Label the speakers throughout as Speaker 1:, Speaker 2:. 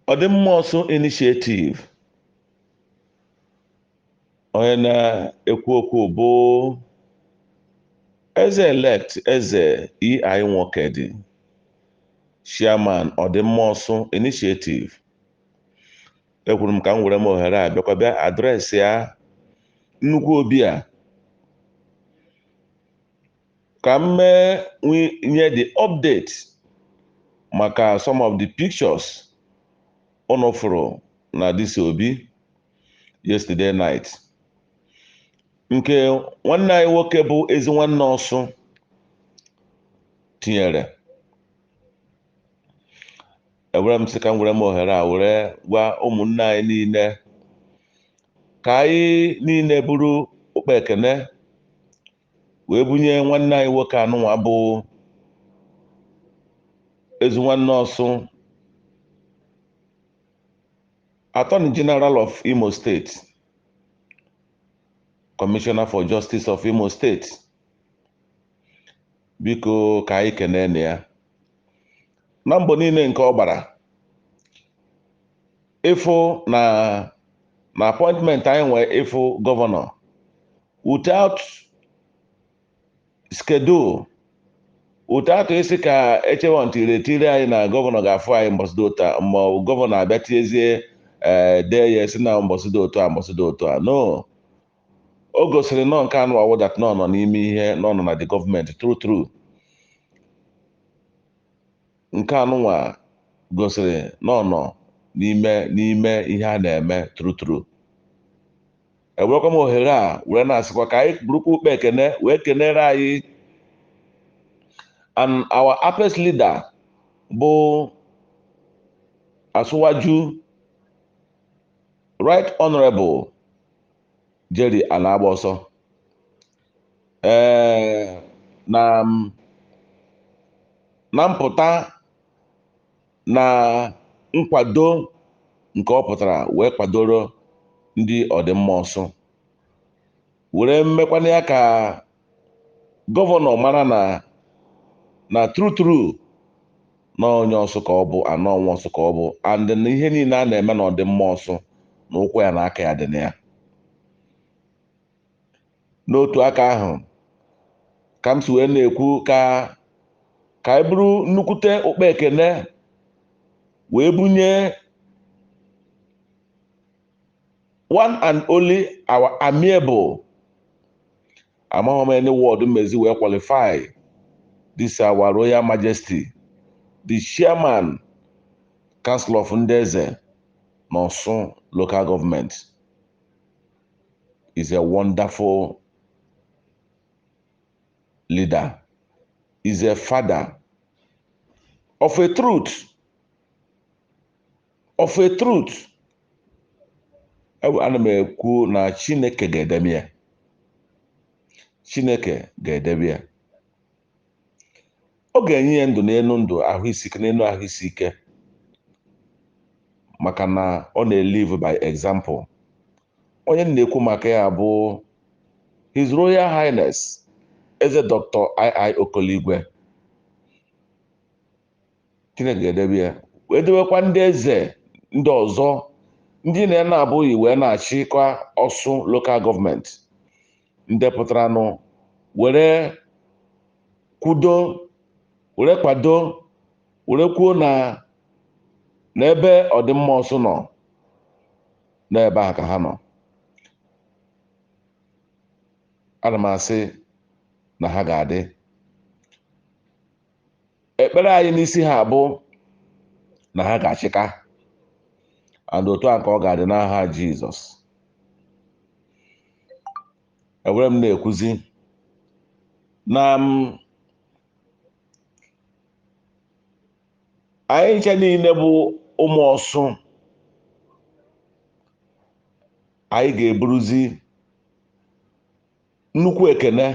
Speaker 1: Uzodimma initiative onye na-ekwu okwu bụ eze-elect eze EI Nwokedi chairman Uzodimma initiative ekwuru m ka m were m ohere a bịa adreesị ya nnukwu obi a ka m nye the update maka some of the pictures onofuru na this obi yesterday night nke nwanne anyị nwoke bụ ezi nwanne Ọsụ tinyere. Ewere m sị ka m were m ohere a were gwa ụmụnne anyị niile ka anyị niile buru okpe ekene wee bunye nwanne anyị nwoke anụnwa bụ ezi nwanne Ọsụ, Attorney General of Imo State, Commissioner for Justice of Imo State. Biko ka anyị kenene ya na mbọ niile nke ọ gbara ịfụ na appointment anyị nwee ịfụ gọvanọ without schedule, without isi ka echewa ntiri anyị na gọvanọ ga-afụ anyị mbọsịdo otu a ma gọvanọ abịa tiezie dee ya esi na mbọsịdo otu a. No, o gosiri nọ nke anụ ọwụ that nọ n'ime ihe nọ na the gọọmenti true nke anụnwa gosiri nọ n'ime ihe a na-eme true. Ewerekwa m ohere a were na-asịkwa ka anyị burukwa ukpe ekene wee kenere anyị and our apex leader bụ Asuwaju Right Honorable Jerry Anagboso na mpụta na nkwado nke ọ pụtara wee kwadoro ndị Uzodimma were mmekwana ya ka gọvanọ mara na true na onye Ọsụ ka ọ bụ anọ nwa Ọsụ ka ọ bụ and na ihe niile a na-eme na Uzodimma na ụkwụ ya na aka ya dị na ya. N'otu aka ahụ ka m si wee na-ekwu ka anyị bụrụ nnukwute okpe ekene wee bunye one and only our amiable, among any word mezi wee qualify this our Royal Majesty, the chairman Council of Ndeze n'Osun local government. Is a wonderful leader, is a father of a truth. Ana m ekwu na Chineke ga-edebe ya. Chineke ga-edebe ya. Ọ ga-enye ya ndụ n'elu ndụ, ahụ isike n'elu ahụ isike, maka na ọ na-live by example. Onye na-ekwu maka ya bụ His Royal Highness Eze Dr. II Okoligwe. Chineke ga-edebe ya wee debekwa ndị eze ndị ọzọ ndị na-abụghị wee na-achịkwa Ọsụ local government ndị pụtaranụ were kwudo, were kwado, were kwuo na ebe Uzodimma nọ n'ebe a ka ha nọ. Ana m asị na ha ga-adị. Ekpere anyị n'isi ha bụ na ha ga-achịka, and otu a ka ọ ga-adị n'aha Jizọs. Ewere m na-ekwuzi na anyị nche niile bụ ụmụ Ọsụ, anyị ga-eburuzi nnukwu ekene.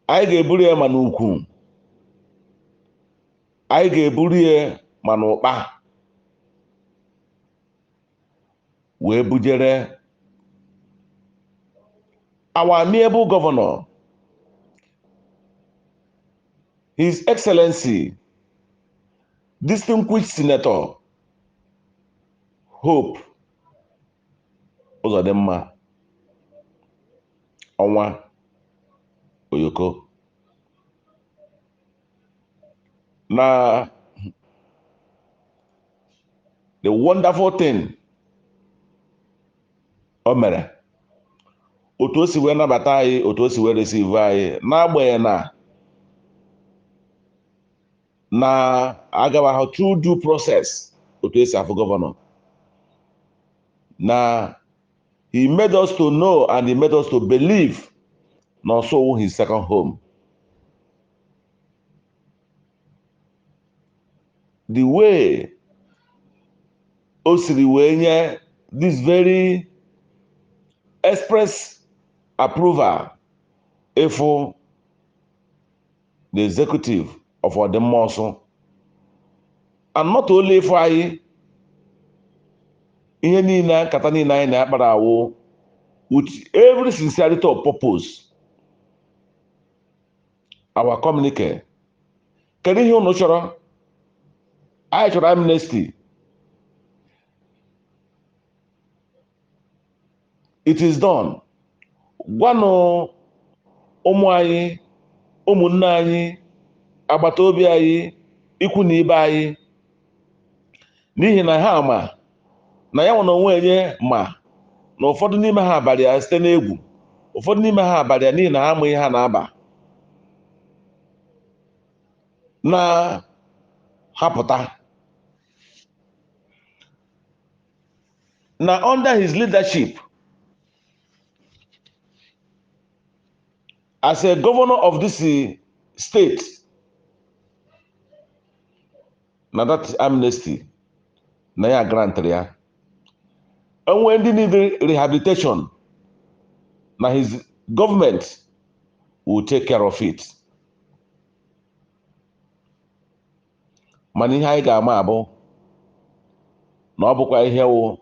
Speaker 1: Anyị ga-eburu ya ma n'ukwu, anyị ga-eburu ya ma n'ụkpa, wee bujere our amiable governor, His Excellency distinguished Senator Hope Uzodimma Ọnwa Oyoko. Now, the wonderful thing o mere, otu o si wee nabata anyị, otu o si wee receive anyị, n'agbanyeghị na agabaghị through due process, otu esi afụ gọvanọ. Na he made us to know and he made us to believe na also his second home. The way o siri wee nye this very express approval for the executive of Uzodimma also, and not only for anyị, ihe niile nkata niile anyị na-akpara awụ with every sincerity of purpose. Our communique, kedu ihe unu chọrọ? Anyị chọrọ amnesty. It is done. Gwanụ ụmụ anyị, ụmụnne anyị, agbata obi anyị, ikwu na ibe anyị, n'ihi na ha ma na ya nwere onwe onye ma na ụfọdụ n'ime ha abalị ya site n'egwu, ụfọdụ n'ime ha abalị ya n'ihi na ha amaghị ha na-aba, na hapụta na under his leadership as a governor of this state, na that amnesty na ya grantịrị ya. Enwe ndị need rehabilitation, na his government will take care of it. Mana ihe anyị ga-ama abụ na ọ bụkwa ihe wụ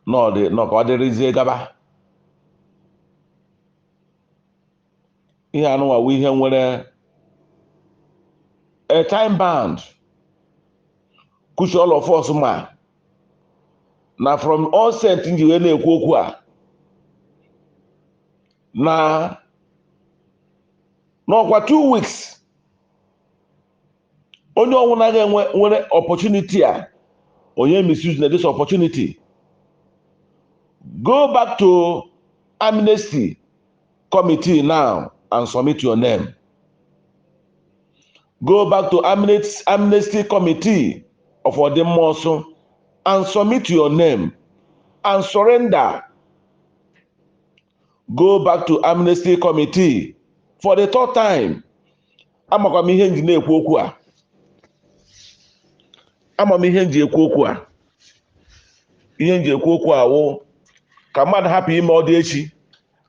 Speaker 1: na ka ọ dịrịzie gaba. Ihe anụnwa wụ ihe nwere a time bound, which all of us ma na from all sent nji wee na-ekwu okwu a na n'ọkwa 2 weeks onye ọnwụna nwere opportunity a, onye misuse this opportunity, go back to amnesty committee now and submit your name. Go back to amnesty committee of Uzodimma also and submit your name and surrender. Go back to amnesty committee for the third time. Amakwa m ihe nji na-ekwu okwu a. Ama m ihe nji ekwu okwu a. Ihe nji ekwu okwu a wụ ka mmadụ hapụ ime ọ dị echi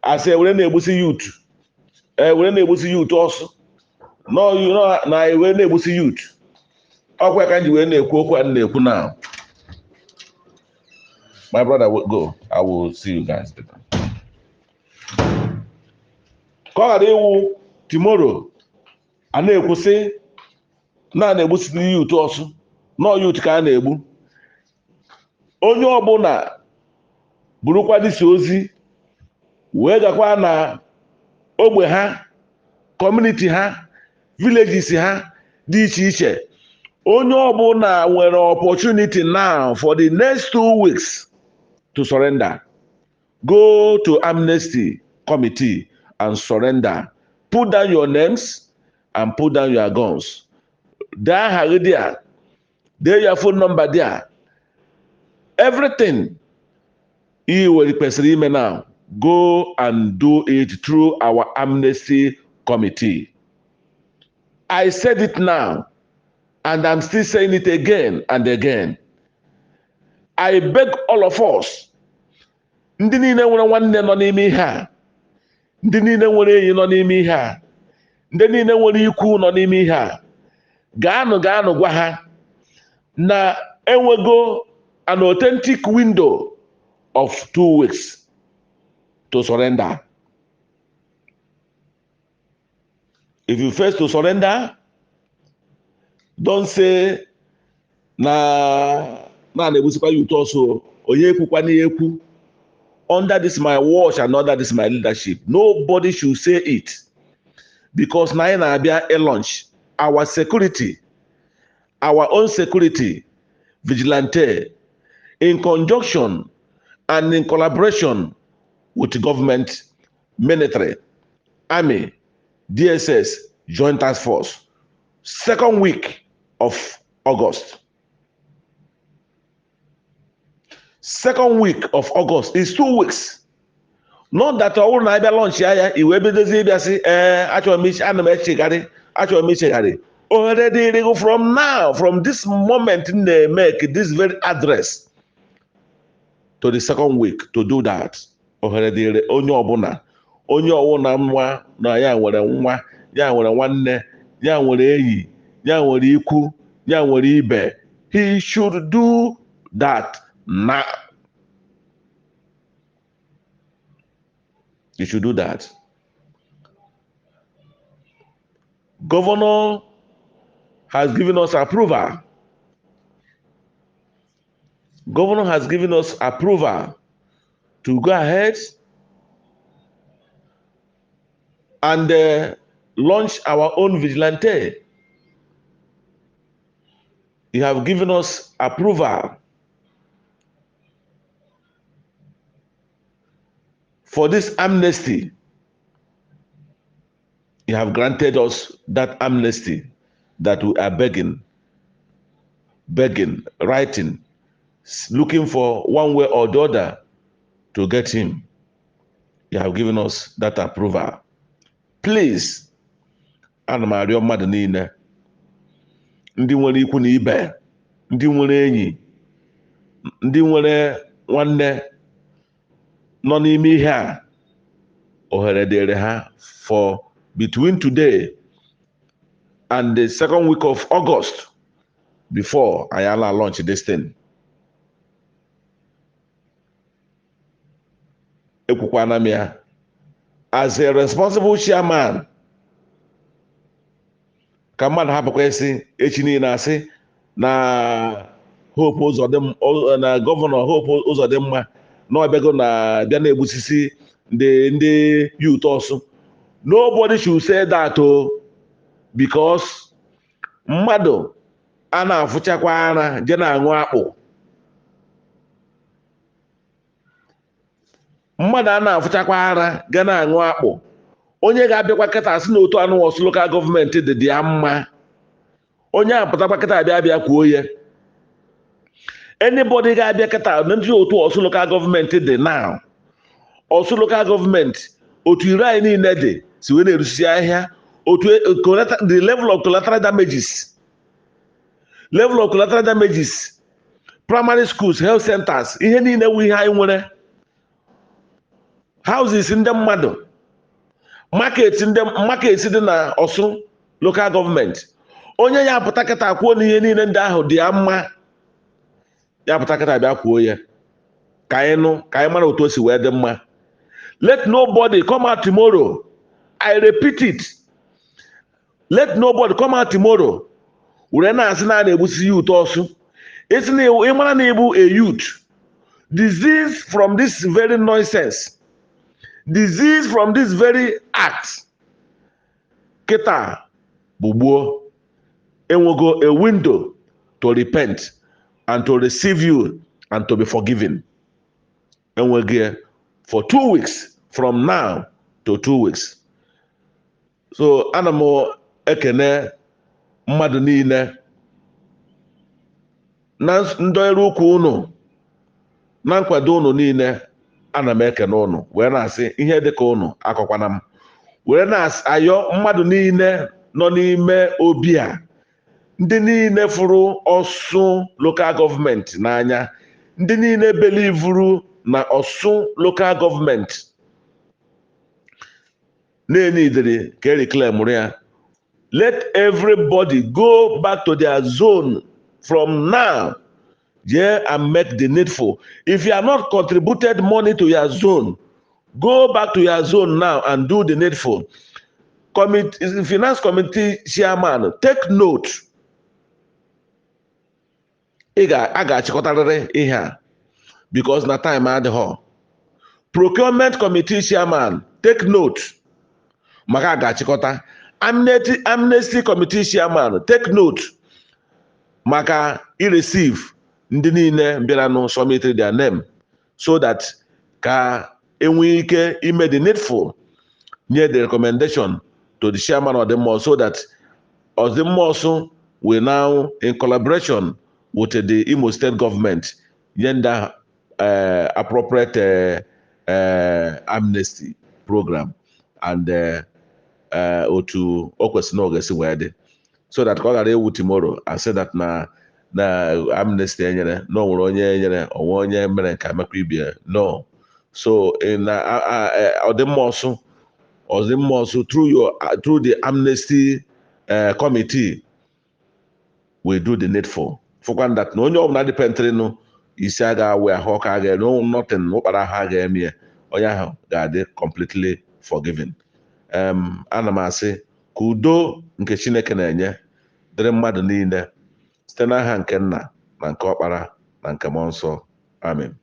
Speaker 1: asị were na-egbusi youth, were na-egbusi youth ọsụ na were na-egbusi youth. Ọkwa ka nji were na-ekwu okwu a na-ekwu now. My brother will go. I will see you guys later. Ka ọ ghara ịwụ tomorrow a na-ekwu sị na-egbusi youth ọsụ, nọ youth ka a na-egbu. Onye ọbụla burukwa dịsi ozi wee gakwa na ogbe ha, community ha, villages ha dị iche iche. Onye ọbụla nwere opportunity now for the next 2 weeks to surrender. Go to amnesty committee and surrender. Put down your names and put down your guns. There your phone number there. Everything you will kwesịrị ime now, go and do it through our amnesty committee. I said it now, and I'm still saying it again and again. I beg all of us, ndị niile nwere nwanne nọ n'ime ihe a, ndị niile nwere enyi nọ n'ime ihe a, ndị niile nwere ikwu nọ n'ime ihe a, gaanụ gwa ha na enwego an authentic window of 2 weeks to surrender. If you fail to surrender, Don't say na na-ebusikwa youth also onye ekwukwa na ekwu. Under this my watch and under this my leadership, nobody should say it, because na na-abịa launch our security, our own security vigilante, in conjunction and in collaboration with the government, military, army, DSS, joint task force, second week of August. Second week of August is 2 weeks. Not that all na abịa launch ya iwe bedozie bịa sị achọrọ m iche ana m echegharị achọrọ m ichegharị. Already from now, from this moment they make this very address to the second week to do that. Already onye ọbụla nwa na ya nwere nwa, ya nwere nwanne, ya nwere enyi, ya nwere ikwu, ya nwere ibe, he should do that now. You should do that. Governor has given us approval. Governor has given us approval to go ahead and launch our own vigilante. You have given us approval for this amnesty. You have granted us that amnesty that we are begging, writing, looking for one way or the other to get him. You have given us that approval. Please, ana m arịọ mmadụ niile, ndị nwere ikwu na ibe, ndị nwere enyi, ndị nwere nwanne nọ n'ime ihe a, ohere dịrị ha for between today and the second week of August before Ayala launch this thing. Ekwukwana m ya, as a responsible chairman, ka mmadụ hapụkwa isi echi niile asị na Hope Uzodimma na gọvanọ Hope Uzodimma na ọbịago na bịa na-egbusisi ndị youth also. Nobody should say that because mmadụ a na-afụchakwa ara je na-aṅụ akpụ. Mmadụ a na-afụchakwa ara ga na-aṅụ akpụ. Onye ga-abịakwa kịta asị na otu anụ ORSU local gọọmenti dị ya mma. Onye apụtakwa kịta abịa kwuo ya. Anybody ga-abịa kịta na ndị otu ORSU local gọọmenti dị now. ORSU local gọọmenti otu iri anyị niile dị si wee na-erusi ahịa, otu the level of collateral damages, primary schools, health centers, ihe niile wu ihe anyị nwere, houses ndị mmadụ, markets dị na ORSU local government. Onye ya apụta kịta kwuo na ihe niile ndị ahụ dị ya mma, ya apụta kịta bịa kwuo ya ka anyị mara otu o si wee dị mma. Let nobody come out tomorrow. I repeat it. Let nobody come out tomorrow. Were na-asị na na-egbusi youth also. Isi na ịmara na ịbụ a youth. Disease from this very nonsense. Disease from this very act. Kịta bugbuo. Enwego a window to repent and to receive you and to be forgiven. Enwego for 2 weeks from now to 2 weeks. So ana m ekene mmadụ niile na ndọrọ ukwu unu na nkwado unu niile, ana m ekene unu wee na-asị ihe dịka unu akọkwana m, wee na-ayọ mmadụ niile nọ n'ime obi a, ndị niile fụrụ ORSU local government n'anya, ndị niile belivuru na ORSU local government na-enidiri ka reclaim ya. Let everybody go back to their zone from now. Yeah, and make the needful. If you have not contributed money to your zone, go back to your zone now and do the needful. Finance committee chairman, take note. a ga-achịkọtarịrị ihe a because na time adịghọ. Procurement committee chairman, take note maka a ga-achịkọta. Amnesty committee chairman, take note maka receive ndị niile bịaranụ submit their name so that ka enwee ike ime the needful nye the recommendation to the chairman of the mosque so that the mosque will now, in collaboration with the Imo State government, yenda appropriate amnesty program and otu o kwesịrị na ọ ga-esi wee dị so that ka ọ ghara ewu tomorrow and say that na amnesty enyere na onwere onye enyere onwe onye mere nke amekwa ibie. No. So in ọdịmma ọsụ through the amnesty committee we do the needful fụkwa that na onye ọbụla dipentịrịnụ isi aga awe ahụ ọka aga no nothing ụkpara ha ga-eme onye ahụ ga-adị completely forgiven. Ana m asị ka udo nke Chineke na-enye dịrị mmadụ niile site n'aha nke Nna na nke Ọkpara na nke Mmụọ Nsọ. Amen.